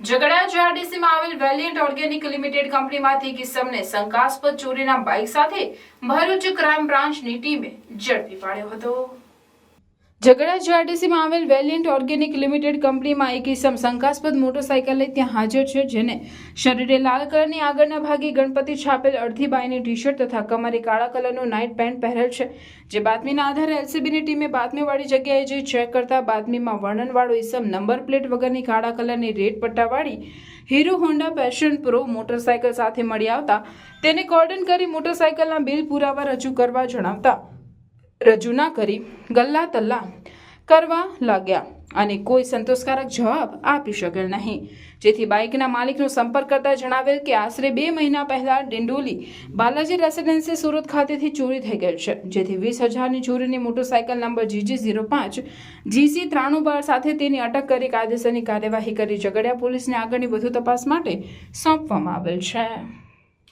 ઝઘડા જીઆરડીસીમાં આવેલ વેલિયન્ટ organic limited કંપનીમાંથી કિસમને શંકાસ્પદ ચોરીના બાઇક સાથે ભરૂચ ક્રાઇમ બ્રાન્ચની ટીમે ઝડપી પાડ્યો હતો। ઝઘડા જીઆરડીસીમાં આવેલ વેલિયન્ટ ઓર્ગેનિક લિમિટેડ કંપનીમાં એક ઇસમ શંકાસ્પદ મોટરસાઇકલ લઈ ત્યાં હાજર છે, જેને શરીરે લાલ કલરની આગળના ભાગે ગણપતિ છાપેલ અડધી બાયની ટી શર્ટ તથા કમરે કાળા કલરનું નાઇટ પેન્ટ પહેરેલ છે। જે બાતમીના આધારે એલસીબીની ટીમે બાતમીવાળી જગ્યાએ જઈ ચેક કરતા બાતમીમાં વર્ણનવાળો ઇસમ નંબર પ્લેટ વગરની કાળા કલરની રેડ પટ્ટાવાળી Hero Honda Passion Pro motorcycle સાથે મળી આવતા તેને કોર્ડન કરી મોટરસાઇકલના બિલ પુરાવા રજૂ કરવા જણાવતા રજૂ ના કરી ગલ્લા તલ્લા કરવા લાગ્યા અને કોઈ સંતોષકારક જવાબ આપી શકેલ નહીં, જેથી બાઇકના માલિકનો સંપર્ક કરતા જણાવેલ કે આશરે 2 મહિના પહેલા ડિંડોલી બાલાજી રેસિડેન્સી સુરત ખાતેથી ચોરી થઈ ગયેલ છે, જેથી 20,000ની ચોરીની મોટરસાઇકલ નંબર GG05 GC 9312 સાથે તેની અટક કરી કાયદેસરની કાર્યવાહી કરી ઝઘડિયા પોલીસને આગળની વધુ તપાસ માટે સોંપવામાં આવેલ છે।